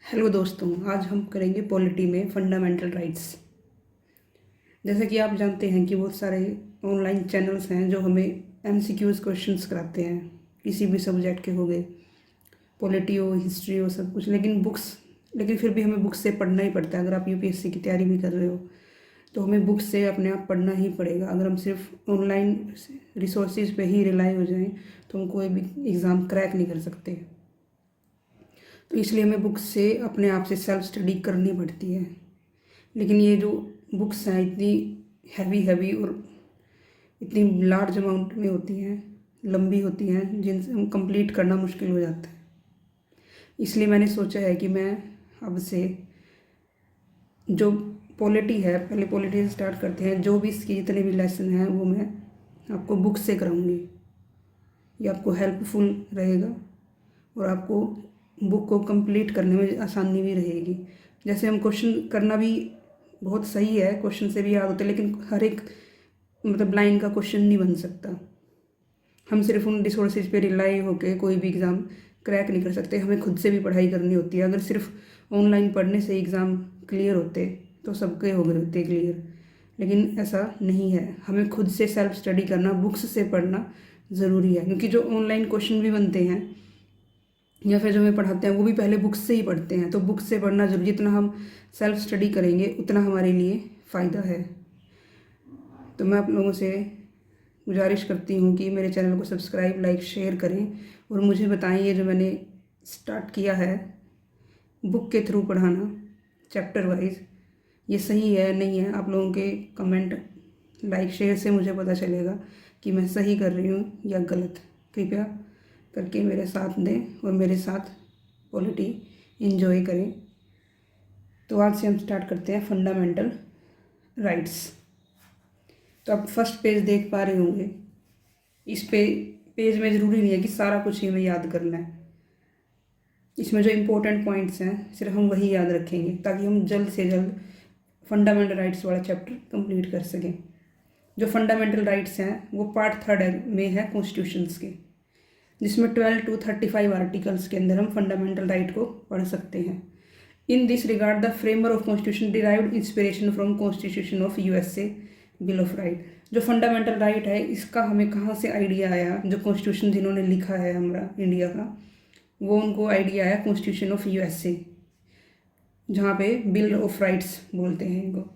Hello दोस्तों, आज हम करेंगे पॉलिटी में फंडामेंटल राइट्स। जैसे कि आप जानते हैं कि बहुत सारे ऑनलाइन चैनल्स हैं जो हमें एमसीक्यूज क्वेश्चंस कराते हैं, किसी भी सब्जेक्ट के हो गए, पॉलिटी हो, हिस्ट्री हो, सब कुछ। लेकिन फिर भी हमें बुक्स से पढ़ना ही पड़ता है। अगर आप यूपीएससी की तैयारी भी कर रहे हो तो हमें बुक्स से अपने आप पढ़ना ही पड़ेगा। अगर हम सिर्फ ऑनलाइन रिसोर्सेज पे ही रिलाई हो जाएं तो हम कोई भी एग्ज़ाम क्रैक नहीं कर सकते। तो इसलिए हमें बुक्स से अपने आप से सेल्फ स्टडी करनी पड़ती है। लेकिन ये जो बुक्स हैं इतनी हैवी हैवी और इतनी लार्ज अमाउंट में होती हैं, लंबी होती हैं, जिनसे हम कंप्लीट करना मुश्किल हो जाता है। इसलिए मैंने सोचा है कि मैं अब से जो पॉलिटी है, पहले पॉलिटी से स्टार्ट करते हैं। जो भी इसके जितने भी लेसन हैं वो मैं आपको बुक से कराऊंगी। ये आपको हेल्पफुल रहेगा और आपको बुक को कंप्लीट करने में आसानी भी रहेगी। जैसे हम क्वेश्चन करना भी बहुत सही है, क्वेश्चन से भी याद होते हैं, लेकिन हर एक लाइन का क्वेश्चन नहीं बन सकता। हम सिर्फ उन रिसोर्सेज पे रिलाई होकर कोई भी एग्ज़ाम क्रैक नहीं कर सकते। हमें खुद से भी पढ़ाई करनी होती है। अगर सिर्फ ऑनलाइन पढ़ने से एग्ज़ाम क्लियर होते तो सबके हो गए होते क्लियर, लेकिन ऐसा नहीं है। हमें खुद से सेल्फ स्टडी करना, बुक्स से पढ़ना ज़रूरी है। क्योंकि जो ऑनलाइन क्वेश्चन भी बनते हैं या फिर जो हमें पढ़ाते हैं वो भी पहले बुक्स से ही पढ़ते हैं। तो बुक्स से पढ़ना जरूरी। जितना हम सेल्फ स्टडी करेंगे उतना हमारे लिए फ़ायदा है। तो मैं आप लोगों से गुजारिश करती हूँ कि मेरे चैनल को सब्सक्राइब, लाइक, शेयर करें और मुझे बताएं ये जो मैंने स्टार्ट किया है बुक के थ्रू पढ़ाना चैप्टर वाइज, ये सही है नहीं है। आप लोगों के कमेंट, लाइक, शेयर से मुझे पता चलेगा कि मैं सही कर रही हूँ या गलत। कृपया करके मेरे साथ दें और मेरे साथ पॉलिटी एंजॉय करें। तो आज से हम स्टार्ट करते हैं फंडामेंटल राइट्स। तो आप फर्स्ट पेज देख पा रहे होंगे। इस पेज में ज़रूरी नहीं है कि सारा कुछ ही हमें याद करना है। इसमें जो इम्पोर्टेंट पॉइंट्स हैं सिर्फ हम वही याद रखेंगे ताकि हम जल्द से जल्द फंडामेंटल राइट्स वाला चैप्टर कंप्लीट कर सकें। जो फंडामेंटल राइट्स हैं वो पार्ट 3 में है कॉन्स्टिट्यूशंस के, जिसमें 12 to 35 आर्टिकल्स के अंदर हम फंडामेंटल राइट को पढ़ सकते हैं। In this regard the framer of constitution derived inspiration from constitution of USA bill of right. जो फंडामेंटल राइट है इसका हमें कहाँ से आइडिया आया? जो कॉन्स्टिट्यूशन जिन्होंने लिखा है हमारा इंडिया का, वो उनको आइडिया आया कॉन्स्टिट्यूशन ऑफ यूएसए, जहाँ पे बिल ऑफ राइट्स बोलते हैं इनको।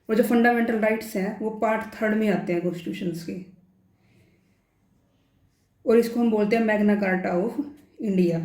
और जो फंडामेंटल राइट्स हैं वो पार्ट 3 में आते हैं कॉन्स्टिट्यूशंस के, और इसको हम बोलते हैं मैग्ना कार्टा ऑफ इंडिया।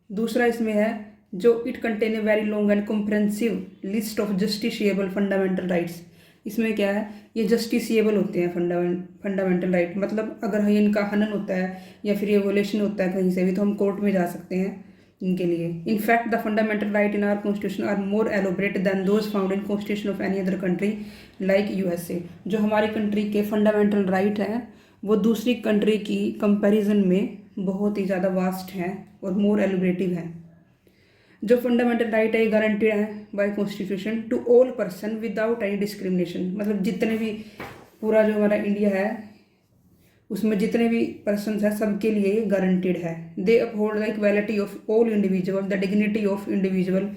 दूसरा इसमें है जो it contain a very long and comprehensive list of justiciable fundamental rights. इसमें क्या है, ये जस्टिसिएबल होते हैं फंडामेंटल राइट। मतलब अगर इनका हनन होता है या फिर ये वोलेशन होता है कहीं से भी तो हम कोर्ट में जा सकते हैं इनके लिए। In fact the fundamental right in our constitution are more elaborate than those found in constitution of any other country like USA. जो हमारी कंट्री के फंडामेंटल राइट हैं वो दूसरी कंट्री की कंपैरिजन में बहुत ही ज़्यादा वास्ट हैं और मोर एलिबरेटिव हैं। जो फंडामेंटल राइट है गारंटीड है by constitution to all person without any discrimination. मतलब जितने भी पूरा जो हमारा इंडिया है उसमें जितने भी पर्सन हैं सबके लिए ये गारंटीड है। They uphold the equality of all individual, the dignity of individual,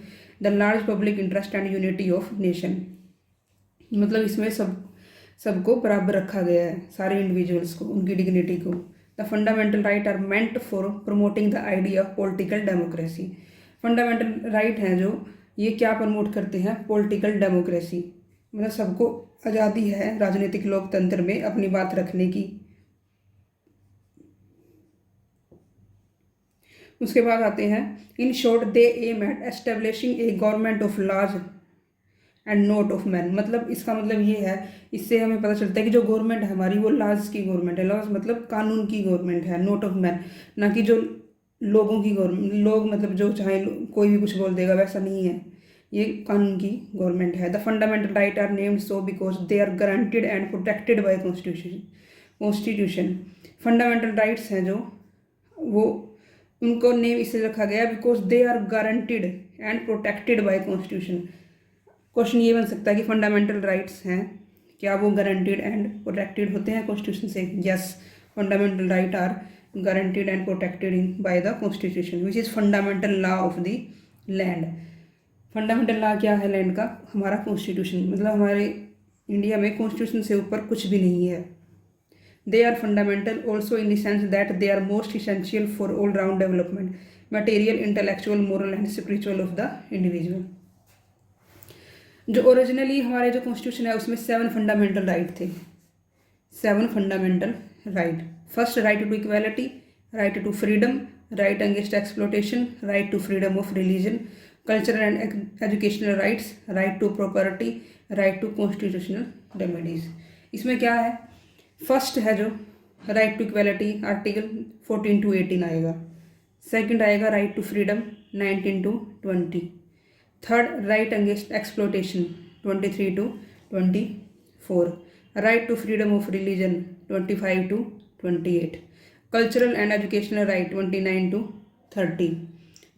the large public interest and unity of nation. मतलब इसमें सबको बराबर रखा गया है, सारे इंडिविजुअल्स को, उनकी डिग्निटी को। The fundamental right are meant for promoting the idea of political democracy. Fundamental right हैं जो ये क्या प्रमोट करते हैं? Political democracy. मतलब सबको आज़ादी है राजनीतिक लोकतंत्र में अपनी बात रखने की। उसके बाद आते हैं in short they aim at establishing a government of laws and not of man. मतलब इसका मतलब ये है, इससे हमें पता चलता है कि जो गवर्नमेंट है हमारी वो लॉज की गवर्नमेंट है। लॉज मतलब कानून की गवर्नमेंट है, नॉट ऑफ मैन, ना कि जो लोगों की गवर्नमेंट। लोग मतलब जो चाहे कोई भी कुछ बोल देगा, वैसा नहीं है। ये कानून की गवर्नमेंट है। The fundamental right are named so because they are guaranteed and protected by constitution. Fundamental rights हैं जो वो उनको नेम इससे रखा गया because they are guaranteed and protected by constitution. Question ये बन सकता है कि फंडामेंटल राइट्स हैं क्या वो गारंटीड एंड प्रोटेक्टेड होते हैं कॉन्स्टिट्यूशन से? Yes, fundamental right are guaranteed and protected in by the constitution which is fundamental law of the land. Fundamental law क्या है लैंड का? हमारा कॉन्स्टिट्यूशन, मतलब हमारे इंडिया में कॉन्स्टिट्यूशन से ऊपर कुछ भी नहीं है। They are fundamental also in the sense that they are most essential for all round development, material, intellectual, moral and spiritual of the individual. जो ओरिजिनली हमारे जो कॉन्स्टिट्यूशन है उसमें 7 फंडामेंटल राइट थे, 7 fundamental right. First, right to equality, right to freedom, right against exploitation, right to freedom of religion, cultural and educational rights, right to property, right to constitutional remedies. इसमें क्या है? First है जो right to equality, article 14 to 18 आएगा। Second आएगा right to freedom, 19 to 20। Third, right against exploitation, 23 to 24। Right to freedom of religion, 25 to 28। Cultural and educational right, 29 to 30।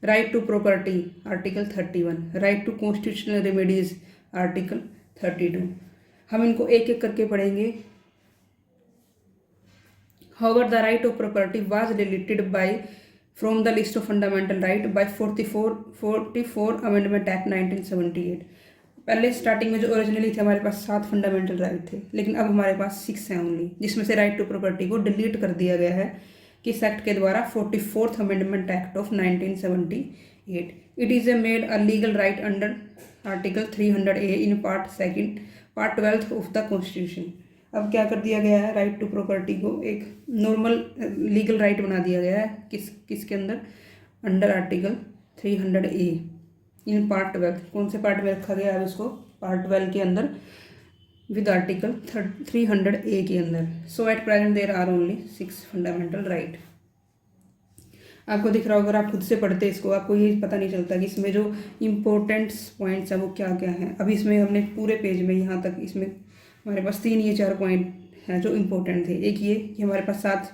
Right to property, article 31। Right to constitutional remedies, article 32। हम इनको एक एक करके पढ़ेंगे। However, the right of property was deleted from the list of fundamental right by 44 Amendment Act 1978। पहले starting में जो originally थे हमारे पास 7 फंडामेंटल राइट थे, लेकिन अब हमारे पास 6 हैं ओनली, जिसमें से राइट टू प्रॉपर्टी को डिलीट कर दिया गया है किस एक्ट के द्वारा? 44th amendment act of 1978। It is made a legal right under article 300A in part 12 of the constitution. अब क्या कर दिया गया है? राइट टू प्रॉपर्टी को एक नॉर्मल लीगल राइट बना दिया गया है किसके अंदर? Under article 300A in part 12। कौन से पार्ट में रखा गया है उसको? पार्ट 12 के अंदर विद आर्टिकल 300A के अंदर। So at present there are only 6 fundamental right. आपको दिख रहा होगा, अगर आप खुद से पढ़ते इसको आपको ये पता नहीं चलता कि इसमें जो इम्पोर्टेंट पॉइंट्स हैं वो क्या क्या हैं। अभी इसमें हमने पूरे पेज में यहाँ तक इसमें हमारे पास 3 या 4 पॉइंट हैं जो इम्पोर्टेंट थे। एक ये कि हमारे पास 7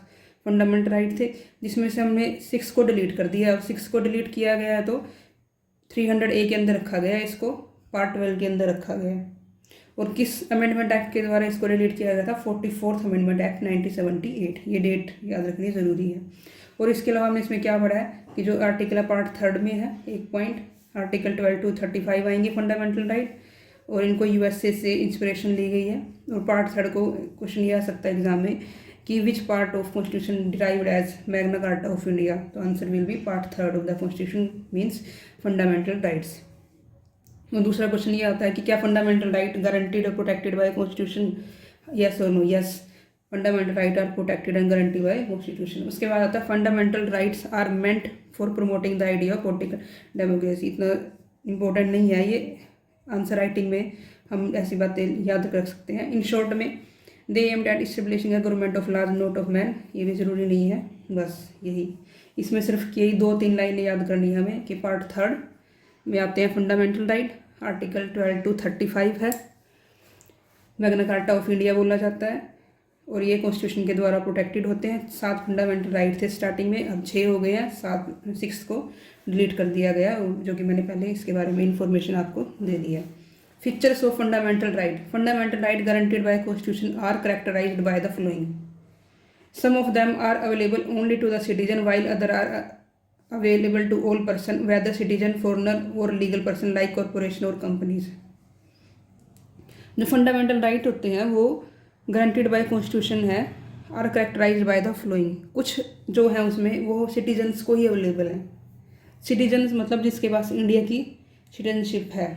फंडामेंटल राइट थे, जिसमें से हमने 6 को डिलीट कर दिया। अब 6 को डिलीट किया गया है तो 300A के अंदर रखा गया है, इसको पार्ट 12 के अंदर रखा गया है। और किस अमेंडमेंट एक्ट के द्वारा इसको डिलीट किया गया था? 44th amendment act 1978। ये डेट याद रखनी ज़रूरी है। और इसके अलावा हमने इसमें क्या पढ़ा है कि जो आर्टिकल पार्ट 3 में है एक पॉइंट, आर्टिकल 12 to 35 आएंगे फंडामेंटल राइट, और इनको यूएसए से इंस्पिरेशन ली गई है। और पार्ट 3 को क्वेश्चन ये आ सकता है एग्जाम में कि which part of constitution derived as magna carta of India? तो answer will be part 3 of the constitution means fundamental rights. और दूसरा क्वेश्चन ये आता है कि क्या फंडामेंटल राइट गारंटीड और प्रोटेक्टेड बाय कॉन्स्टिट्यूशन? यस और no? Yes, fundamental right are protected and guarantee by constitution. उसके बाद आता है fundamental rights are meant for promoting the idea of political democracy. इतना इंपॉर्टेंट नहीं है ये, आंसर राइटिंग में हम ऐसी बातें याद रख सकते हैं। इन शॉर्ट में they aimed at establishing a government of large note of man, ये भी ज़रूरी नहीं है, बस यही इसमें सिर्फ यही 2-3 लाइनें याद करनी है हमें कि पार्ट 3 में आते हैं फंडामेंटल राइट, आर्टिकल 12 to 35 है, मैग्ना कार्टा ऑफ इंडिया बोला जाता है, और ये कॉन्स्टिट्यूशन के द्वारा प्रोटेक्टेड होते हैं। 7 फंडामेंटल राइट थे स्टार्टिंग में, अब 6 हो गए हैं, 6 को डिलीट कर दिया गया, जो कि मैंने पहले इसके बारे में इंफॉर्मेशन आपको दे दी है। Features of fundamental right. Fundamental right guaranteed by constitution are characterized by the following. Some of them are available only to the citizen while other are available to all person whether citizen, foreigner और legal person like corporation और companies. जो fundamental right होते हैं वो guaranteed by constitution है, are characterized by the following. कुछ जो है उसमें वो सिटीजन्स को ही अवेलेबल है। सिटीजन्स मतलब जिसके पास इंडिया की सिटीजनशिप है।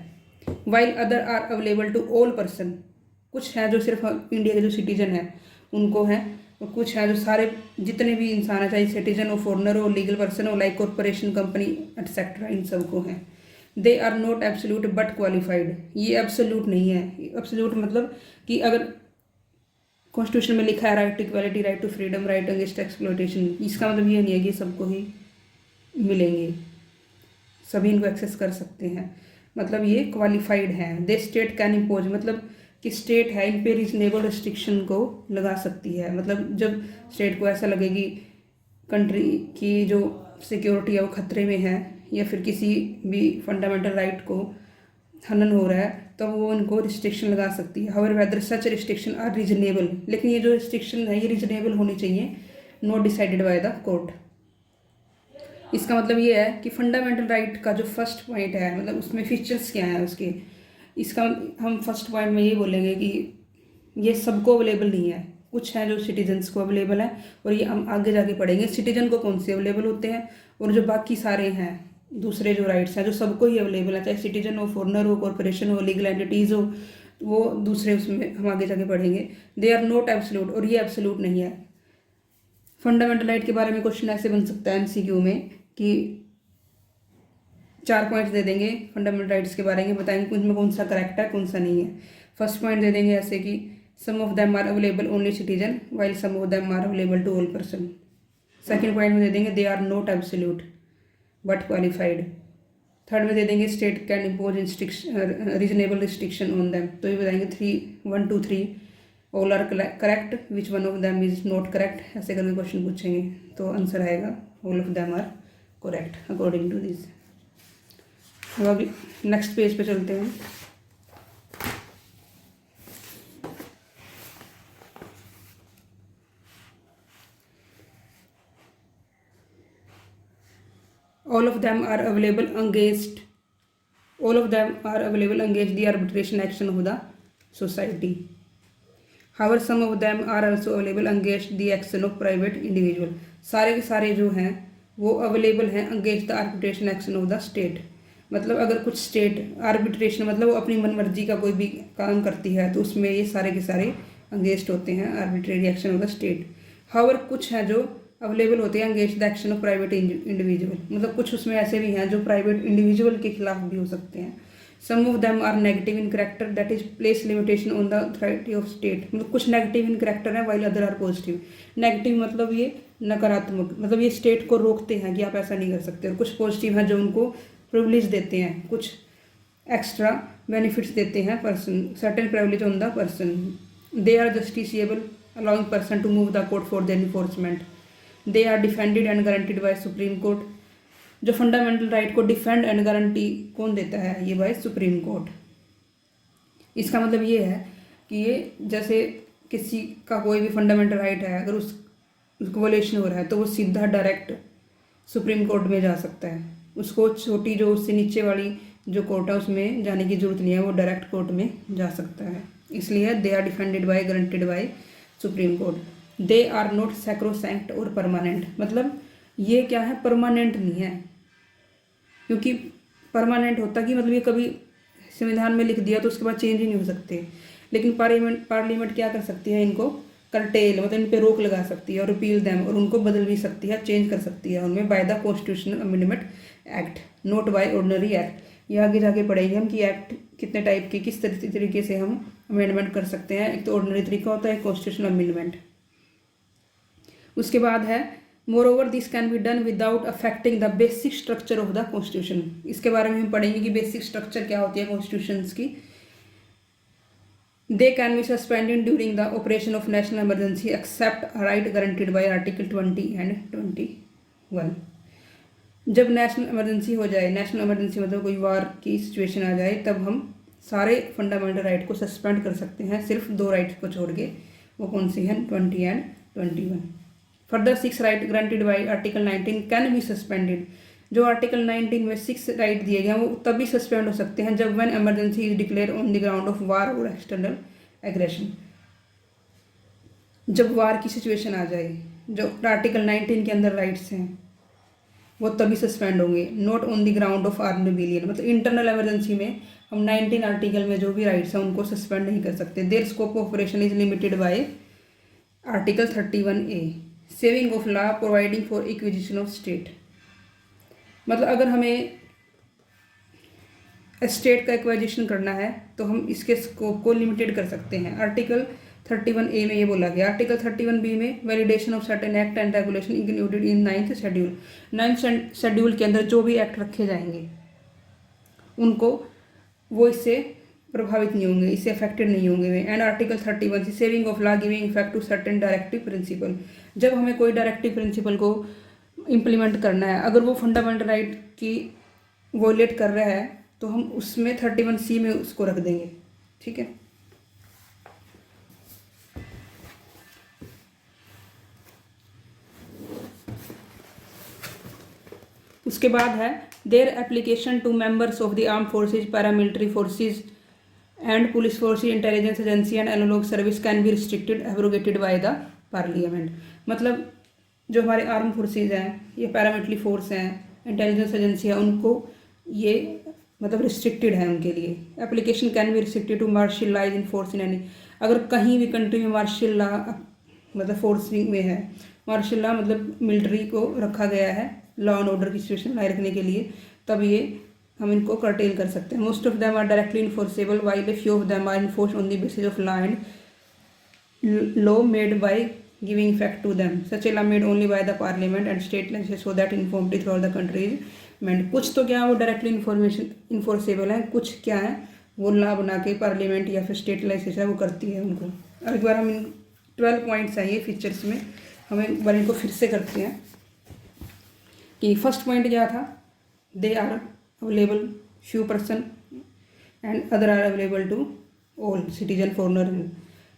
While other are available to all person, कुछ है जो सिर्फ इंडिया के जो सिटीजन है उनको है, और कुछ है जो सारे जितने भी इंसान है, चाहे सिटीजन हो, फॉरनर हो, लीगल पर्सन हो, लाइक कॉरपोरेशन, कंपनी एटसेट्रा, इन सबको है। They are not absolute but qualified. ये एब्सोल्यूट नहीं है। एब्सोल्यूट मतलब कि अगर कॉन्स्टिट्यूशन में लिखा है right to equality, right to freedom, right against exploitation, इसका मतलब ये नहीं है कि सबको ही मिलेंगे, सभी इनको एक्सेस कर सकते हैं। मतलब ये क्वालिफाइड हैं। दे स्टेट कैन इम्पोज, मतलब कि स्टेट है इन पे रीजनेबल रिस्ट्रिक्शन को लगा सकती है। मतलब जब स्टेट को ऐसा लगे कि कंट्री की जो सिक्योरिटी है वो खतरे में है, या फिर किसी भी फंडामेंटल राइट को हनन हो रहा है, तो वो इनको रिस्ट्रिक्शन लगा सकती है। However whether such restriction are reasonable, लेकिन ये जो रिस्ट्रिक्शन है ये रीजनेबल होनी चाहिए, not decided by the court. इसका मतलब ये है कि फंडामेंटल राइट का जो फर्स्ट पॉइंट है, मतलब उसमें फीचर्स क्या हैं उसके, इसका हम फर्स्ट पॉइंट में ये बोलेंगे कि ये सबको अवेलेबल नहीं है, कुछ हैं जो सिटीजन्स को अवेलेबल है, और ये हम आगे जाके पढ़ेंगे सिटीजन को कौन से अवेलेबल होते हैं, और जो बाकी सारे हैं दूसरे जो राइट्स हैं जो सबको ही अवेलेबल है, चाहे सिटीजन हो, फॉरनर हो, कॉरपोरेशन हो, लीगल एंटिटीज़ हो, वो दूसरे उसमें हम आगे जाके पढ़ेंगे। दे आर नॉट एब्सोल्यूट, और ये एब्सोल्यूट नहीं है। फंडामेंटल राइट के बारे में क्वेश्चन ऐसे बन सकता है एमसीक्यू में कि 4 पॉइंट्स दे देंगे फंडामेंटल राइट्स के बारे में, बताएंगे उनमें कौन सा करेक्ट है कौन सा नहीं है। फर्स्ट पॉइंट दे देंगे ऐसे कि some of them are available only citizen while some of them are available to all person. Second point में दे देंगे they are not absolute but qualified. Third में दे देंगे state can impose reasonable restriction on them, तो ये बताएंगे 3 1 2 3 all are correct which one of them is not correct, ऐसे करके क्वेश्चन पूछेंगे, तो आंसर आएगा all of them are correct according to this. अब अभी नेक्स्ट पेज पे चलते हैं। all of them are available against the arbitration action of the society. However, some of them are also available against the action of private individual. सारे के सारे जो हैं वो अवेलेबल हैं against the arbitration action of the state. मतलब अगर कुछ स्टेट आर्बिट्रेशन मतलब वो अपनी मनमर्जी का कोई भी काम करती है तो उसमें ये सारे के सारे अगेंस्ट होते हैं arbitrary action of the state. However कुछ हैं जो अवेलेबल होते हैं against the action of private individual, मतलब कुछ उसमें ऐसे भी हैं जो प्राइवेट इंडिविजुअल के खिलाफ भी हो सकते हैं। Some of them are negative in character that is place limitation on the authority of state, मतलब कुछ नेगेटिव इन करेक्टर है while other are positive. Negative मतलब ये नकारात्मक, मतलब ये स्टेट को रोकते हैं कि आप ऐसा नहीं कर सकते, और कुछ पॉजिटिव हैं जो उनको प्रिविलेज देते हैं, कुछ एक्स्ट्रा बेनिफिट्स देते हैं person, certain privilege on the person. They are justiciable allowing person to move the court for their enforcement. They are defended and guaranteed by supreme court. जो फंडामेंटल राइट को defend and guarantee कौन देता है, ये bye supreme court. इसका मतलब ये है कि ये जैसे किसी का कोई भी फंडामेंटल राइट है, अगर उसको वोलेशन हो रहा है तो वो सीधा डायरेक्ट सुप्रीम कोर्ट में जा सकता है, उसको छोटी जो उससे नीचे वाली जो कोर्ट है उसमें जाने की जरूरत नहीं है, वो डायरेक्ट कोर्ट में जा सकता है। इसलिए they are defended by guaranteed by supreme court. They are not sacrosanct और परमानेंट, मतलब ये क्या है, परमानेंट नहीं है, क्योंकि परमानेंट होता कि मतलब ये कभी संविधान में लिख दिया तो उसके बाद चेंज ही नहीं हो सकते, लेकिन पार्लियामेंट क्या कर सकती है, इनको करटेल मतलब इन पे रोक लगा सकती है और रिपील दैम, और उनको बदल भी सकती है, चेंज कर सकती है उनमें by the constitutional amendment act, not by ordinary act. ये आगे जाके पढ़ेंगे हम कि एक्ट कितने टाइप के, किस तरीके से हम अमेंडमेंट कर सकते हैं। एक तो ऑर्डिनरी तरीका होता है, कॉन्स्टिट्यूशनल अमेंडमेंट। उसके बाद है more over this can be done without affecting the basic structure of the constitution. इसके बारे में हम पढ़ेंगे कि बेसिक स्ट्रक्चर क्या होती है कॉन्स्टिट्यूशन की। They can be suspended during the operation of national emergency except right guaranteed by article 20 and 21। जब नेशनल इमरजेंसी हो जाए, नेशनल इमरजेंसी मतलब कोई वार की सिचुएशन आ जाए, तब हम सारे फंडामेंटल राइट को सस्पेंड कर सकते हैं, सिर्फ 2 राइट्स को छोड़ के। वो कौन सी हैं, 20 and 21। Further 6 right granted by article 19 can be suspended. जो आर्टिकल 19 में 6 राइट दिए गए हैं वो तभी सस्पेंड हो सकते हैं जब when emergency is declare on the ground of war और एक्सटर्नल एग्रेशन। जब वार की सिचुएशन आ जाए, जो आर्टिकल 19 के अंदर राइट्स हैं वो तभी सस्पेंड होंगे, not on the ground of armed rebellion. मतलब इंटरनल इमरजेंसी में हम 19 आर्टिकल में जो भी राइट्स हैं उनको सस्पेंड नहीं कर सकते। Their scope of operation is limited by article 31A saving of law providing for acquisition of state. मतलब अगर हमें स्टेट का एक्वाइजिशन करना है तो हम इसके स्कोप को लिमिटेड कर सकते हैं। आर्टिकल 31A में ये बोला गया। आर्टिकल 31B में validation of certain act and regulation included in 9th schedule. 9th schedule के अंदर जो भी एक्ट रखे जाएंगे उनको वो इससे प्रभावित नहीं होंगे, इससे अफेक्टेड नहीं होंगे वे। And article 31 saving of law giving effect to certain directive principle. जब हमें कोई डायरेक्टिव प्रिंसिपल को इम्प्लीमेंट करना है, अगर वो फंडामेंटल राइट की वोलेट कर रहा है तो हम उसमें 31C में उसको रख देंगे, ठीक है। उसके बाद है their application to members of the arm forces, paramilitary forces and police forces, intelligence agency and analogue service can be restricted abrogated by the parliament. मतलब जो हमारे आर्म फोर्सेज हैं, ये पैरामिलिट्री फोर्स हैं, इंटेलिजेंस एजेंसी है, उनको ये मतलब रिस्ट्रिक्टेड है उनके लिए। Application can be restricted to martial law in force in any, अगर कहीं भी कंट्री में मार्शल लॉ मतलब फोर्सिंग में है, मार्शल लॉ मतलब मिलिट्री को रखा गया है लॉ एंड ऑर्डर की सिचुएशन बनाए रखने के लिए, तब ये हम इनको कर्टेल कर सकते हैं। Most of them are directly enforceable while a few of them are enforce on the basis of law and law made by giving effect to them. Such a law made only by the parliament and state legislatures so that uniformity throughout the country is meant. कुछ तो क्या है वो directly enforceable है, कुछ क्या है वो लॉ बना के पार्लियामेंट या फिर स्टेट लेजिस्लेचर वो करती है उनको। और एक बार हम इन 12 पॉइंट्स हैं ये फीचर्स में, हम एक बार इनको फिर से करते हैं कि फर्स्ट पॉइंट क्या था, they are available few person and other are available to all citizen foreigner.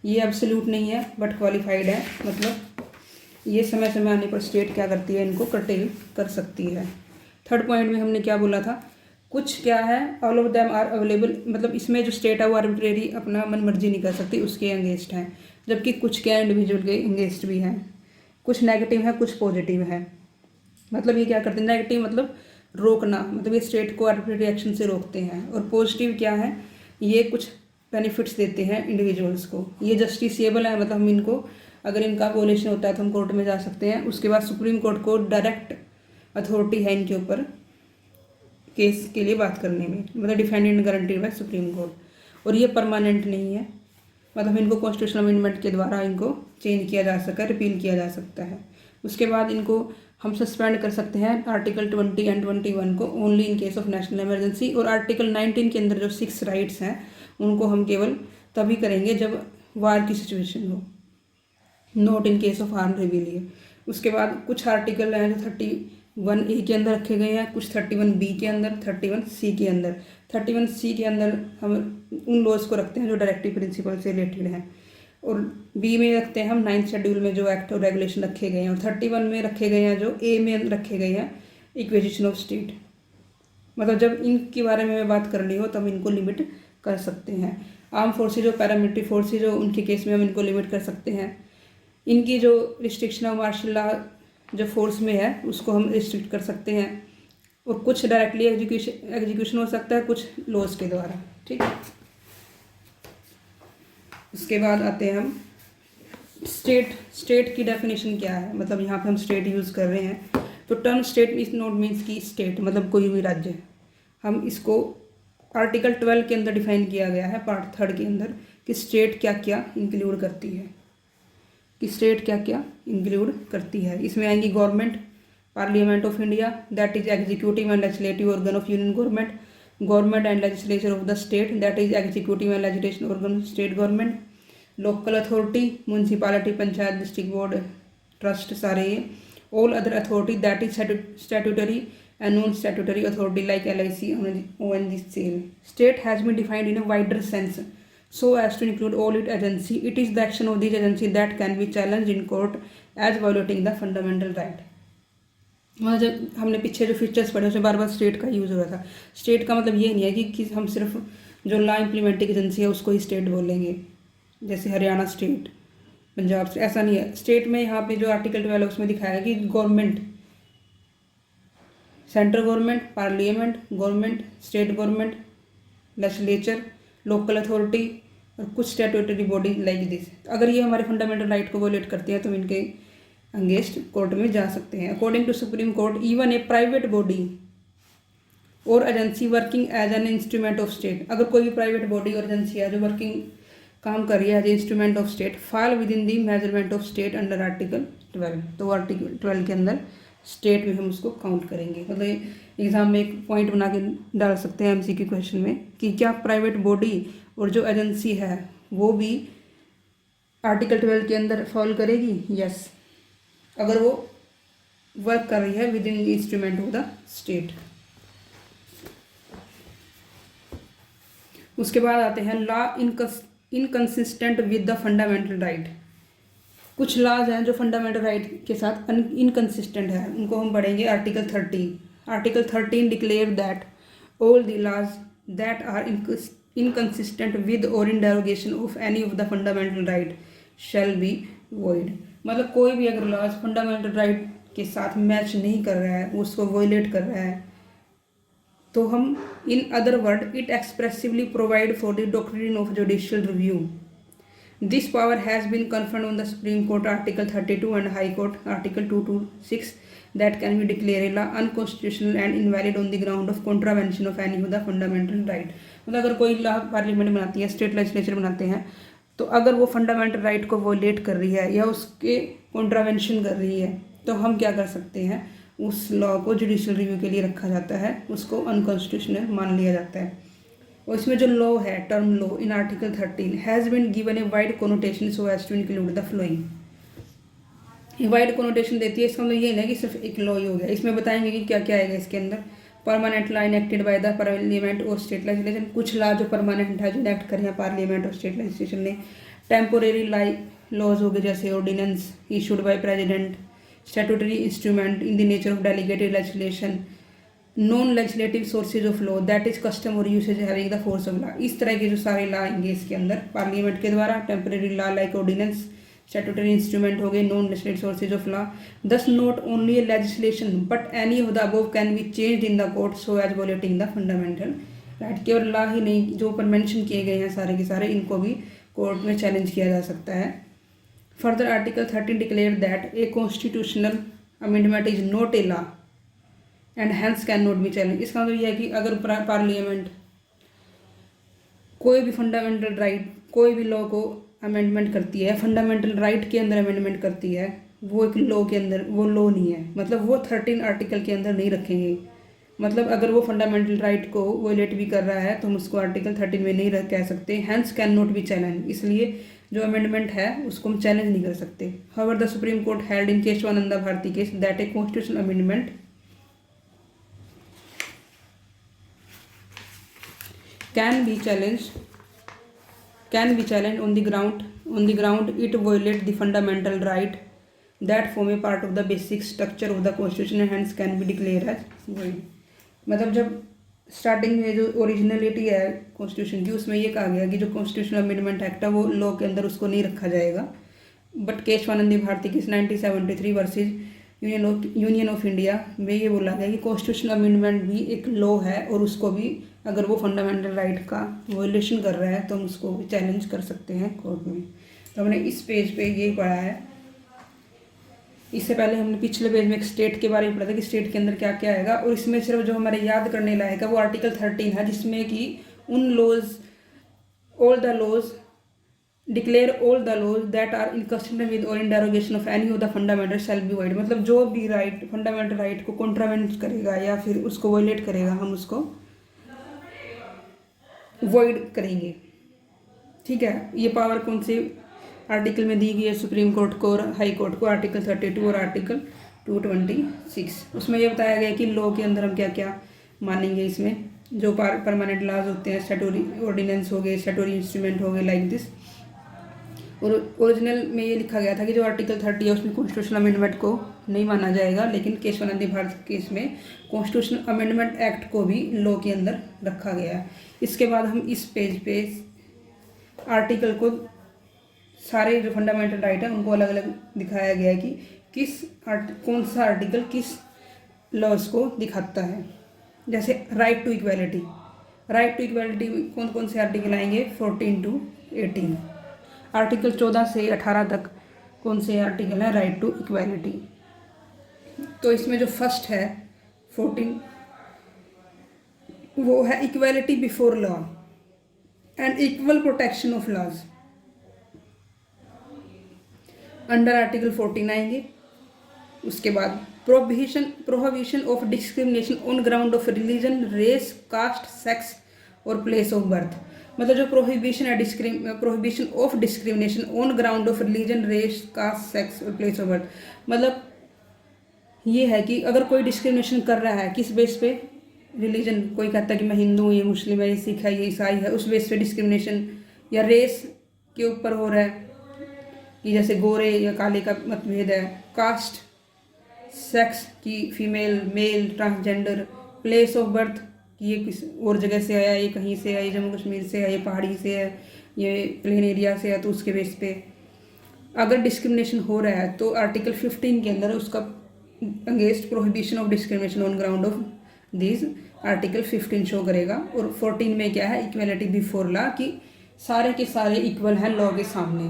ये एब्सोल्यूट नहीं है बट क्वालिफाइड है, मतलब ये समय समय आने पर स्टेट क्या करती है, इनको कर्टेल कर सकती है। थर्ड पॉइंट में हमने क्या बोला था, कुछ क्या है all of them are available, मतलब इसमें जो स्टेट है वो आर्बिट्रेरी अपना मन मर्जी नहीं कर सकती, उसके अगेंस्ट है, जबकि कुछ क्या इंडिविजुअल के अगेंस्ट भी हैं। कुछ नेगेटिव है कुछ पॉजिटिव है, मतलब ये क्या करते हैं, नेगेटिव मतलब रोकना, मतलब ये स्टेट को आर्बिट्रेरी एक्शन से रोकते हैं, और पॉजिटिव क्या है, ये कुछ बेनिफिट्स देते हैं इंडिविजुअल्स को। ये जस्टिसेबल है, मतलब हम इनको अगर इनका वोलेशन होता है तो हम कोर्ट में जा सकते हैं। उसके बाद सुप्रीम कोर्ट को डायरेक्ट अथॉरिटी है इनके ऊपर केस के लिए बात करने में, मतलब defendant guaranteed by supreme court. और ये परमानेंट नहीं है, मतलब इनको कॉन्स्टिट्यूशनल अमेंडमेंट के द्वारा इनको चेंज किया जा सकता है, रिपील किया जा सकता है। उसके बाद इनको हम सस्पेंड कर सकते हैं आर्टिकल 20 एंड 21 को only in case of national emergency, और आर्टिकल 19 के अंदर जो 6 राइट्स हैं उनको हम केवल तभी करेंगे जब वार की सिचुएशन हो, not in case of arm rebellion. उसके बाद कुछ आर्टिकल हैं जो 31A के अंदर रखे गए हैं, कुछ 31B के अंदर, 31C के अंदर। 31C के अंदर हम उन लॉज को रखते हैं जो डायरेक्टिव प्रिंसिपल से रिलेटेड हैं, और B में रखते हैं हम 9th शेड्यूल में जो एक्ट और रेगुलेशन रखे गए हैं, और 31 में रखे गए हैं जो A में रखे गए हैं इक्विजिशन ऑफ स्टेट। मतलब जब इनके बारे में बात करनी हो तब इनको लिमिट कर सकते हैं। आर्म फोर्सेज और पैरामिलिट्री फोर्सेज जो उनके केस में हम इनको लिमिट कर सकते हैं। इनकी जो रिस्ट्रिक्शन ऑफ मार्शल लॉ जो फोर्स में है उसको हम रिस्ट्रिक्ट कर सकते हैं, और कुछ डायरेक्टली एग्जीक्यूशन हो सकता है, कुछ लॉज के द्वारा। ठीक है, उसके बाद आते हैं हम स्टेट की डेफिनेशन क्या है, मतलब यहाँ पे हम स्टेट यूज़ कर रहे हैं तो term state is not means की स्टेट मतलब कोई भी राज्य। हम इसको आर्टिकल 12 के अंदर डिफाइन किया गया है पार्ट 3 के अंदर कि स्टेट क्या क्या इंक्लूड करती है, कि स्टेट क्या क्या इंक्लूड करती है। इसमें आएंगी government, parliament of India that is executive and legislative organ of union government, government and legislature of the state that is executive and legislation organ state government, local authority, municipality, panchayat, district board, trust, सारे ये। All other authority that is statutory and non-statutory authority like LIC, ONG, same. State has been defined in a wider sense so as to include all its agency. It is the action of these agency that can be challenged in court as violating the fundamental right. वहाँ जब हमने पीछे जो features पढ़े उसमें बार बार state का use हो रहा था। स्टेट का मतलब ये नहीं है कि हम सिर्फ जो लॉ इम्प्लीमेंटिंग एजेंसी है उसको ही स्टेट बोलेंगे, जैसे हरियाणा स्टेट, पंजाब से, ऐसा नहीं है। स्टेट में यहाँ पे जो आर्टिकल 12 है उसमें दिखाया है कि government, central government, parliament, government, state government, legislature, local authority और कुछ स्टैट्यूटरी बॉडी लाइक दिस, अगर ये हमारे फंडामेंटल राइट को वोलेट करती है तो इनके अगेंस्ट कोर्ट में जा सकते हैं। According to supreme court even a private body और agency working as an instrument of state, अगर कोई भी प्राइवेट बॉडी और एजेंसी है जो वर्किंग काम कर रही है as instrument of state, fall within the measurement of state under article 12, तो आर्टिकल 12 के अंदर स्टेट में हम उसको काउंट करेंगे। मतलब एग्जाम में एक पॉइंट बना के डाल सकते हैं MCQ क्वेश्चन में कि क्या प्राइवेट बॉडी और जो एजेंसी है वो भी आर्टिकल 12 के अंदर फॉल करेगी, यस, अगर वो वर्क कर रही है with in instrument of the state. उसके बाद आते हैं law inconsistent with the fundamental right. कुछ लॉज हैं जो फंडामेंटल राइट के साथ इनकंसिस्टेंट है, उनको हम पढ़ेंगे article 30 Article 13 declared that all the laws that are inconsistent with or in derogation of any of the fundamental right shall be void. मतलब कोई भी अगर लॉज फंडामेंटल राइट के साथ मैच नहीं कर रहा है, उसको वोलेट कर रहा है, तो हम in other word it expressively provide for the doctrine of judicial review. This power has been conferred on the Supreme Court Article 32 and High Court Article 226 that can be declared a law unconstitutional and invalid on the ground of contravention of any of the fundamental right. मतलब अगर कोई law parliament बनाती है, state legislature बनाते हैं, तो अगर वो फंडामेंटल राइट को वोलेट कर रही है या उसके कॉन्ट्रावेंशन कर रही है, तो हम क्या कर सकते हैं, उस लॉ को जुडिशियल रिव्यू के लिए रखा जाता है, उसको अनकॉन्स्टिट्यूशनल मान लिया जाता है. और इसमें जो लॉ है, term law in article 13 has been given a wide connotation so as to include the following. Wide connotation देती है, इसका मतलब ये नहीं कि सिर्फ एक लॉ ही हो गया. इसमें बताएंगे कि क्या क्या आएगा इसके अंदर. Permanent law enacted by the parliament और स्टेट लेजिस्लेशन, कुछ लॉ जो परमानेंट है, जो इनेक्ट करें हैं पार्लियामेंट और स्टेट लेजिस्लेशन ने. टेम्पोरेरी लॉज हो गए जैसे ordinance issued by president. Statutory instrument in the nature of delegated legislation. Non legislative sources of law that is custom और usage having the force of law. इस तरह के जो सारे लॉ आएंगे इसके अंदर पार्लियामेंट के द्वारा. Temporary law like ordinance, statutory instrument हो गए, non legislative sources of law. Thus not only a legislation but any of the above can be changed in the court so as violating the fundamental right. केवल law ही नहीं, जो ऊपर mention किए गए हैं सारे के सारे, इनको भी कोर्ट में चैलेंज किया जा सकता है. Further article 13 declare that a constitutional amendment is not a law and hence cannot be challenge. इसका मतलब यह है कि अगर पार्लियामेंट कोई भी फंडामेंटल राइट, कोई भी लॉ को अमेंडमेंट करती है, फंडामेंटल राइट के अंदर अमेंडमेंट करती है, वो एक लॉ के अंदर, वो लॉ नहीं है. मतलब वो 13 आर्टिकल के अंदर नहीं रखेंगे. मतलब अगर वो फंडामेंटल राइट को वोलेट भी कर रहा है तो हम उसको आर्टिकल 13 में नहीं कह सकते. Hence cannot be challenge, इसलिए जो अमेंडमेंट है उसको हम चैलेंज नहीं कर सकते. However the supreme court held in Kesavananda Bharati case that a constitutional amendment can be challenged on the ground it violates the fundamental right that form a part of the basic structure of the constitution and hence can be declared as void. मतलब जब starting में जो originality है constitution की, उसमें ये कहा गया कि जो कॉन्स्टिट्यूशनल अमेंडमेंट एक्ट है वो लॉ के अंदर उसको नहीं रखा जाएगा. But Kesavananda Bharati case 1973 versus union of India में ये बोला गया कि कॉन्स्टिट्यूशनल अमेंडमेंट भी एक लॉ है और उसको भी अगर वो फंडामेंटल राइट का वोलेशन कर रहा है तो हम उसको भी चैलेंज कर सकते हैं कोर्ट में. तो हमने इस पेज पे यही पढ़ा है. इससे पहले हमने पिछले पेज में एक स्टेट के बारे में पढ़ा था कि स्टेट के अंदर क्या क्या आएगा. और इसमें सिर्फ जो हमारे याद करने लायक है वो आर्टिकल 13 है, जिसमें कि उन laws, all the laws declare all the laws that are inconsistent with और in derogation of any of the fundamental shall be void. मतलब जो भी राइट फंडामेंटल राइट को कॉन्ट्रावेंट करेगा या फिर उसको वॉयलेट करेगा, हम उसको वॉइड करेंगे. ठीक है. ये पावर कौन से आर्टिकल में दी गई है सुप्रीम कोर्ट को और हाई कोर्ट को? आर्टिकल 32 और आर्टिकल 226. उसमें ये बताया गया कि लॉ के अंदर हम क्या क्या मानेंगे. इसमें जो परमानेंट लॉज होते हैं, स्टैट्यूटरी ऑर्डिनेंस हो गए, स्टैट्यूटरी इंस्ट्रूमेंट हो गए, लाइक दिस. और ओरिजिनल में ये लिखा गया था कि जो आर्टिकल 30 है उसमें कॉन्स्टिट्यूशनल अमेंडमेंट को नहीं माना जाएगा, लेकिन केशवानंद भारत केस में कॉन्स्टिट्यूशनल अमेंडमेंट एक्ट को भी लॉ के अंदर रखा गया है. इसके बाद हम इस पेज पे आर्टिकल को, सारे जो फंडामेंटल राइट है उनको अलग अलग दिखाया गया है कि कौन सा आर्टिकल किस लॉज को दिखाता है. जैसे right to equality, right to equality कौन कौन से आर्टिकल आएंगे? 14 to 18. आर्टिकल 14 से 18 तक कौन से आर्टिकल है राइट टू इक्वालिटी. तो इसमें जो फर्स्ट है 14, वो है equality before law and equal protection of laws. Under article 14 आएंगे. उसके बाद prohibition of discrimination on ground of religion, race, caste, sex और प्लेस ऑफ बर्थ. मतलब जो प्रोहिबिशन है, prohibition of discrimination on ground of religion, race, caste, sex और place of birth. मतलब ये है कि अगर कोई डिस्क्रिमिनेशन कर रहा है किस बेस पे? रिलीजन. कोई कहता है कि मैं हिंदू हूँ, ये मुस्लिम है, ये सिख है, ये ईसाई है, उस बेस पे डिस्क्रिमिनेशन. या रेस के ऊपर हो रहा है कि जैसे गोरे या काले का मतभेद है. कास्ट, सेक्स की female, male, transgender, place of birth कि ये किस और जगह से आया, ये कहीं से आया, ये जम्मू कश्मीर से है, ये पहाड़ी से है, ये प्लेन एरिया से है, तो उसके बेस पे अगर डिस्क्रिमिनेशन हो रहा है तो आर्टिकल 15 के अंदर उसका against prohibition of discrimination on ground of this article 15 show करेगा। और 14 में क्या है, इक्वलिटी बिफोर लॉ कि सारे के सारे इक्वल हैं लॉ के सामने।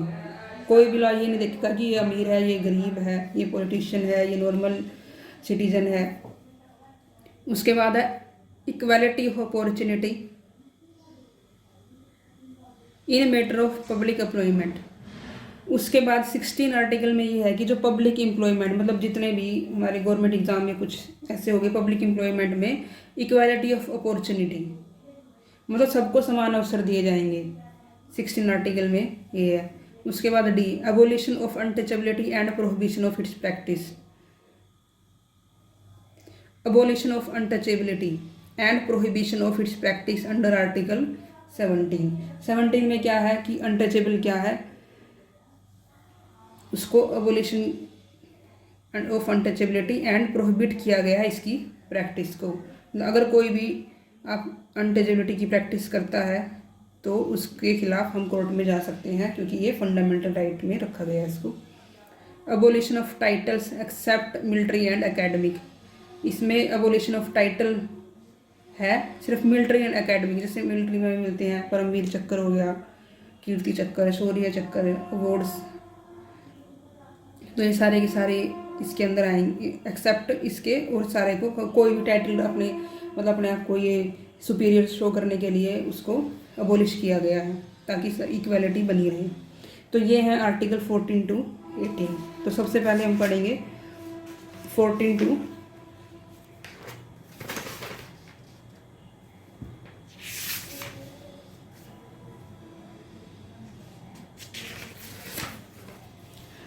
कोई भी लॉ ये नहीं देखेगा कि ये अमीर है, ये गरीब है, ये पॉलिटिशियन है, ये नॉर्मल सिटीजन है। उसके बाद है equality of opportunity in matter of public employment. उसके बाद 16 आर्टिकल में ये है कि जो पब्लिक एम्प्लॉयमेंट मतलब जितने भी हमारे गवर्नमेंट एग्जाम में कुछ ऐसे हो गए पब्लिक एम्प्लॉयमेंट में इक्वालिटी ऑफ अपॉर्चुनिटी मतलब सबको समान अवसर दिए जाएंगे, 16 आर्टिकल में ये है। उसके बाद D, abolition of untouchability and prohibition of its practice. Abolition of untouchability and prohibition of its practice under article 17 में क्या है कि अनटचेबल क्या है, उसको abolition of untouchability and prohibit किया गया है इसकी प्रैक्टिस को। अगर कोई भी आप अनटचेबिलिटी की प्रैक्टिस करता है तो उसके खिलाफ हम कोर्ट में जा सकते हैं क्योंकि ये फंडामेंटल राइट में रखा गया है इसको। Abolition of titles except military and academic, इसमें एबोलिशन ऑफ टाइटल है सिर्फ मिलिट्री एंड एकेडमिक, जैसे मिलिट्री में मिलते हैं परमवीर चक्कर हो गया, कीर्ति चक्कर, शौर्य चक्कर, अवार्ड्स, तो ये सारे के सारे इसके अंदर आएंगे एक्सेप्ट इसके। और सारे को कोई भी टाइटल अपने मतलब अपने आप को ये सुपीरियर शो करने के लिए उसको अबोलिश किया गया है ताकि इक्वालिटी बनी रहे। तो ये है आर्टिकल 14 to 18। तो सबसे पहले हम पढ़ेंगे 14 to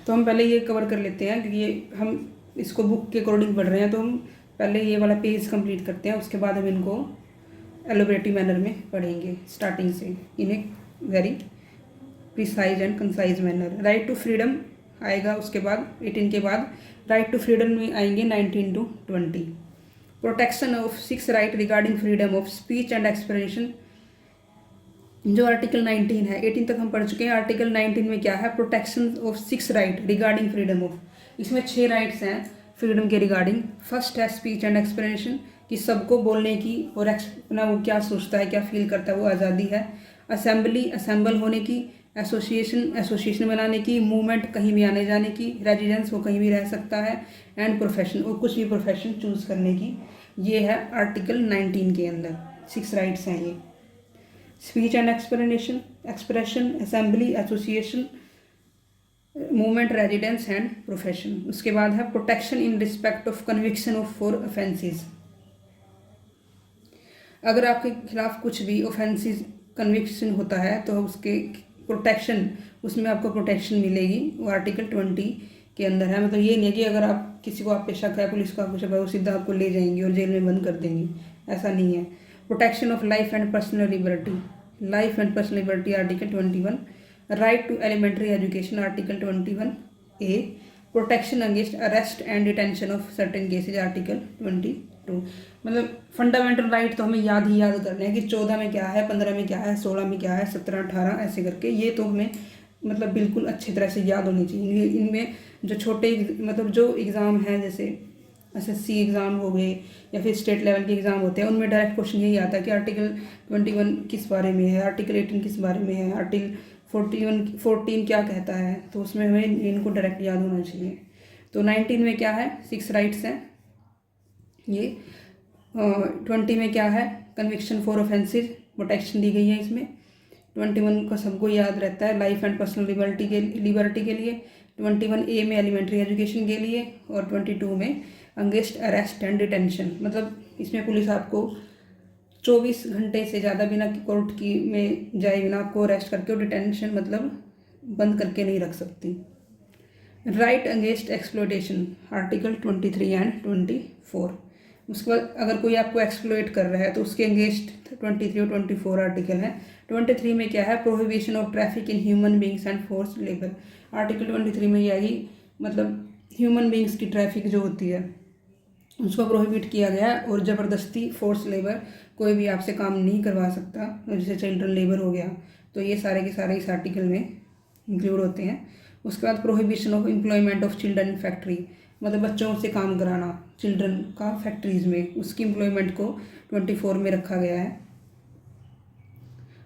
तो हम पहले ये कवर कर लेते हैं क्योंकि ये हम इसको बुक के अकॉर्डिंग पढ़ रहे हैं, तो हम पहले ये वाला पेज कंप्लीट करते हैं, उसके बाद हम इनको एलोबरेटिव मैनर में पढ़ेंगे स्टार्टिंग से in a very precise and concise manner. Right to freedom आएगा, उसके बाद 18 के बाद राइट टू फ्रीडम में आएंगे 19 to 20। Protection of 6 right regarding freedom of speech and expression, जो आर्टिकल 19 है, 18 तक हम पढ़ चुके हैं। आर्टिकल 19 में क्या है, protection of 6 right regarding freedom of, इसमें 6 राइट्स हैं फ्रीडम के रिगार्डिंग। फर्स्ट है स्पीच एंड एक्सप्रेशन कि सबको बोलने की और अपना वो क्या सोचता है, क्या फील करता है, वो आज़ादी है। असेंबली असेंबल होने की, एसोसिएशन बनाने की, मूवमेंट कहीं भी आने जाने की, रेजिडेंस वो कहीं भी रह सकता है, एंड प्रोफेशन वो कुछ भी प्रोफेशन चूज़ करने की। ये है आर्टिकल 19 के अंदर 6 राइट्स हैं ये। Speech and expression, assembly, association, movement, residence and profession. उसके बाद है protection in respect of conviction of for offences, अगर आपके खिलाफ कुछ भी ऑफेंसेस कन्विक्शन होता है तो उसके प्रोटेक्शन, उसमें आपको प्रोटेक्शन मिलेगी, वो आर्टिकल 20 के अंदर है। मतलब ये नहीं है कि अगर आप किसी को आप पे शक है, पुलिस को आपको शक है, वो सीधा आपको ले जाएंगे और जेल में बंद कर देंगे, ऐसा नहीं है। Protection of life and personal liberty, life and personal liberty article 21। Right to elementary education article 21A। Protection against arrest and detention of certain cases article 22। मतलब फंडामेंटल राइट तो हमें याद करने हैं कि 14 में क्या है, 15 में क्या है, 16 में क्या है, 17, 18 ऐसे करके, ये तो हमें मतलब बिल्कुल अच्छी तरह से याद होनी चाहिए। इनमें जो छोटे मतलब जो एग्ज़ाम हैं जैसे SSC एग्ज़ाम हो गए या फिर स्टेट लेवल के एग्ज़ाम होते हैं, उनमें डायरेक्ट क्वेश्चन यही आता है कि आर्टिकल 21 किस बारे में है, आर्टिकल 18 किस बारे में है, आर्टिकल 14 क्या कहता है, तो उसमें हमें इनको डायरेक्ट याद होना चाहिए। तो 19 में क्या है, 6 राइट्स हैं ये। 20 में क्या है, कन्विक्शन फॉर ऑफेंसेस, प्रोटेक्शन दी गई है इसमें। 21 का सबको याद रहता है, लाइफ एंड पर्सनल लिबर्टी के लिए। 21A में एलिमेंट्री एजुकेशन के लिए, और 22 में अगेंस्ट अरेस्ट एंड डिटेंशन, मतलब इसमें पुलिस आपको 24 घंटे से ज़्यादा बिना कोर्ट की में जाए बिना आपको अरेस्ट करके और डिटेंशन मतलब बंद करके नहीं रख सकती। Right against exploitation article 23 and 24। उसके बाद अगर कोई आपको एक्सप्लॉयट कर रहा है तो उसके अगेंस्ट 23 और 24 आर्टिकल है। 23 में क्या है, prohibition of traffic in human beings and force labour, article 23 में यही मतलब ह्यूमन बींग्स की ट्रैफिक जो होती है उसको प्रोहिबिट किया गया है। और ज़बरदस्ती फोर्स लेबर कोई भी आपसे काम नहीं करवा सकता, जैसे चिल्ड्रन लेबर हो गया, तो ये सारे के सारे इस आर्टिकल में इंक्लूड होते हैं। उसके बाद prohibition of employment of children in factory, मतलब बच्चों से काम कराना चिल्ड्रन का फैक्ट्रीज़ में, उसकी एम्प्लॉयमेंट को 24 में रखा गया है।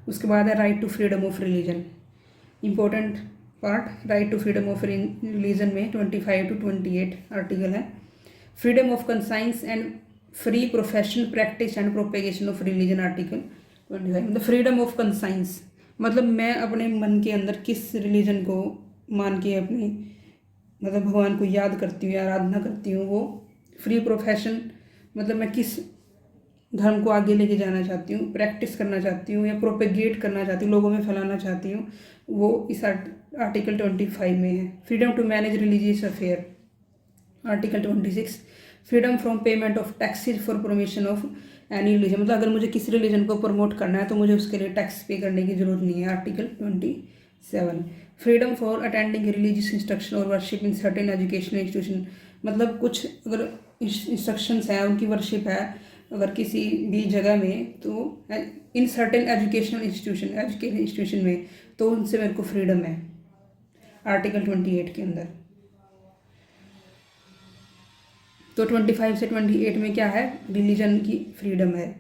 उसके बाद है right to freedom of religion, important part. Right to freedom of religion में 25 to 28 आर्टिकल है। Freedom of conscience and free profession practice and propagation of religion article 25। मतलब फ्रीडम ऑफ कंसाइंस मतलब मैं अपने मन के अंदर किस रिलीजन को मान के अपनी मतलब भगवान को याद करती हूँ, आराधना करती हूँ, वो फ्री प्रोफेशन मतलब मैं किस धर्म को आगे लेके जाना चाहती हूँ, प्रैक्टिस करना चाहती हूँ या प्रोपेगेट करना चाहती हूँ, लोगों में फैलाना चाहती हूँ, वो इस आर्टिकल 25 में है। Freedom to manage religious affair article 26। Freedom from payment of taxes for promotion of any religion, मतलब अगर मुझे किसी रिलीजन को प्रमोट करना है तो मुझे उसके लिए टैक्स पे करने की जरूरत नहीं है, article 27। Freedom for attending religious instruction और worship in certain educational institution, मतलब कुछ अगर इंस्ट्रक्शंस हैं, उनकी वर्शिप है अगर किसी भी जगह में, तो इन सर्टेन एजुकेशनल इंस्टीट्यूशन में, तो उनसे मेरे को फ्रीडम है, आर्टिकल 28 के अंदर। तो 25 से 28 में क्या है, रिलीजन की फ्रीडम है।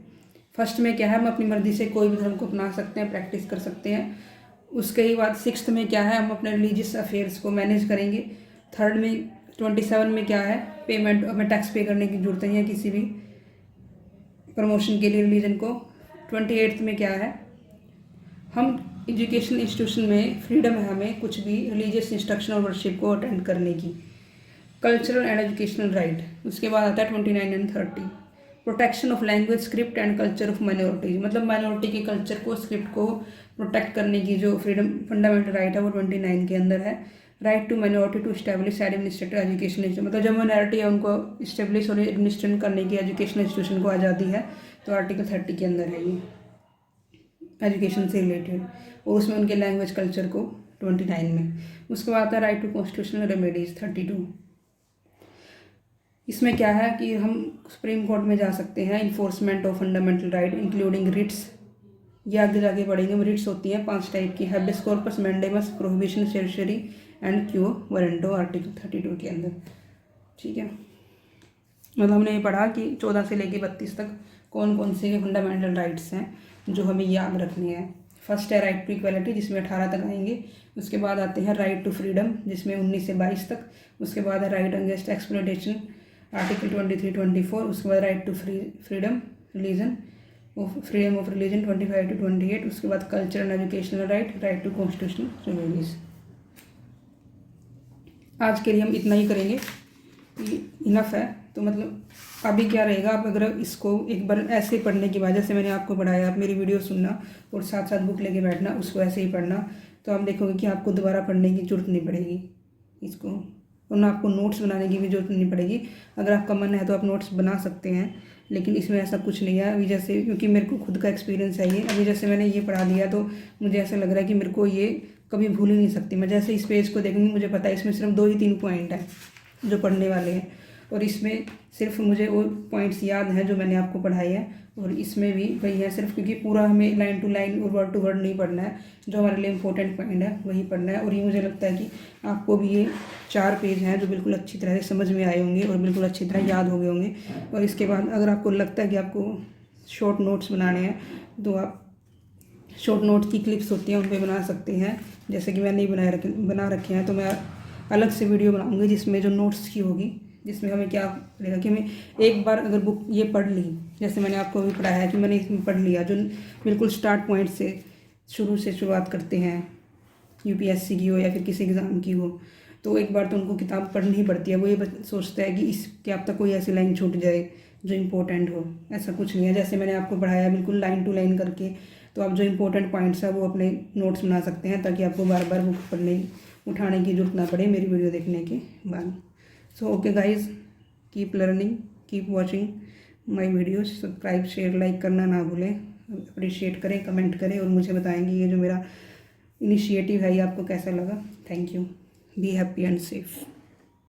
फर्स्ट में क्या है, हम अपनी मर्जी से कोई भी धर्म को अपना सकते हैं, प्रैक्टिस कर सकते हैं। उसके ही बाद 6th में क्या है, हम अपने रिलीजियस अफेयर्स को मैनेज करेंगे। 3rd में 27 में क्या है, पेमेंट, हमें टैक्स पे करने की जरूरत नहीं है किसी भी प्रमोशन के लिए रिलीजन को। 28th में क्या है, हम एजुकेशन इंस्टीट्यूशन में फ्रीडम है हमें कुछ भी रिलीजियस इंस्ट्रक्शन और वर्शिप को अटेंड करने की। कल्चरल एंड एजुकेशनल राइट, उसके बाद आता है 29 and 30। Protection of language, script and culture of minorities, मतलब माइनॉरिटी के कल्चर को, स्क्रिप्ट को प्रोटेक्ट करने की जो फ्रीडम फंडामेंटल राइट है वो 29 के अंदर है। Right to minority to establish administrative education, मतलब जो माइनॉरिटी है उनको इस्टेब्लिश और एडमिनिस्ट्रेट करने की एजुकेशन इंस्टीट्यूशन को आज़ादी है, तो आर्टिकल 30 के अंदर है ये एजुकेशन से रिलेटेड, और उसमें उनके लैंग्वेज कल्चर को 29 में। उसके बाद आता है राइट टू कॉन्स्टिट्यूशनल रेमेडीज 32। इसमें क्या है कि हम सुप्रीम कोर्ट में जा सकते हैं, enforcement of fundamental right including writs, ये आगे जाके पढ़ेंगे। रिट्स होती हैं 5 टाइप की, habeas corpus, mandamus, prohibition, certiorari and quo warranto, article 32 के अंदर। ठीक है, मतलब हमने ये पढ़ा कि 14 से लेकर 32 तक कौन कौन से फंडामेंटल राइट्स हैं जो हमें याद रखने हैं। फर्स्ट है राइट टू इक्वलिटी, जिसमें 18 तक आएंगे। उसके बाद आते हैं राइट टू फ्रीडम, जिसमें 19 से 22 तक। उसके बाद है राइट अगेंस्ट एक्सप्लॉयटेशन, आर्टिकल 23-24। उसके बाद right to freedom religion, freedom of religion 25 to 28। उसके बाद culture and educational right to constitutional remedies. आज के लिए हम इतना ही करेंगे, इनफ है। तो मतलब अभी क्या रहेगा, आप अगर इसको एक बार ऐसे पढ़ने की वजह से मैंने आपको पढ़ाया, आप मेरी वीडियो सुनना और साथ साथ बुक लेके बैठना, उसको ऐसे ही पढ़ना, तो आप देखोगे कि आपको दोबारा पढ़ने की जरूरत नहीं पड़ेगी इसको, और ना आपको नोट्स बनाने की भी जरूरत नहीं पड़ेगी। अगर आपका मन है तो आप नोट्स बना सकते हैं, लेकिन इसमें ऐसा कुछ नहीं है। अभी जैसे, क्योंकि मेरे को खुद का एक्सपीरियंस है ये, अभी जैसे मैंने ये पढ़ा दिया तो मुझे ऐसा लग रहा है कि मेरे को ये कभी भूल ही नहीं सकती। मैं जैसे इस पेज को देखूँगी मुझे पता है इसमें सिर्फ 2 ही 3 पॉइंट हैं जो पढ़ने वाले हैं, और इसमें सिर्फ मुझे वो पॉइंट्स याद हैं जो मैंने आपको पढ़ाए हैं, और इसमें भी वही है सिर्फ, क्योंकि पूरा हमें लाइन टू लाइन और वर्ड टू वर्ड नहीं पढ़ना है, जो हमारे लिए इंपॉर्टेंट पॉइंट है वही पढ़ना है। और ये मुझे लगता है कि आपको भी ये 4 पेज हैं जो बिल्कुल अच्छी तरह से समझ में आए होंगे और बिल्कुल अच्छी तरह याद हो गए होंगे। और इसके बाद अगर आपको लगता है कि आपको शॉर्ट नोट्स बनाने हैं तो आप शॉर्ट नोट्स की क्लिप्स होती हैं उन पर बना सकते हैं, जैसे कि मैंने बना रखे हैं। तो मैं अलग से वीडियो बनाऊँगी जिसमें जो नोट्स की होगी, जिसमें हमें क्या रहेगा कि हमें एक बार अगर बुक ये पढ़ ली, जैसे मैंने आपको अभी पढ़ाया है कि मैंने इसमें पढ़ लिया, जो बिल्कुल स्टार्ट पॉइंट से शुरुआत करते हैं, यूपीएससी की हो या फिर किसी एग्ज़ाम की हो, तो एक बार तो उनको किताब पढ़नी ही पड़ती है। वो ये सोचता है कि इसके अब तक कोई ऐसी लाइन छूट जाए जो इम्पोर्टेंट हो, ऐसा कुछ नहीं है। जैसे मैंने आपको पढ़ाया बिल्कुल लाइन टू लाइन करके, तो आप जो इम्पोर्टेंट पॉइंट्स है वो अपने नोट्स बना सकते हैं, ताकि आपको बार बार बुक उठाने की जरूरत ना पड़े मेरी वीडियो देखने के बाद। So okay guys, keep learning, keep watching my videos, subscribe share like करना ना भूलें, अप्रिशिएट करें, कमेंट करें और मुझे बताएंगे ये जो मेरा इनिशिएटिव है ये आपको कैसा लगा। Thank you, be happy and safe.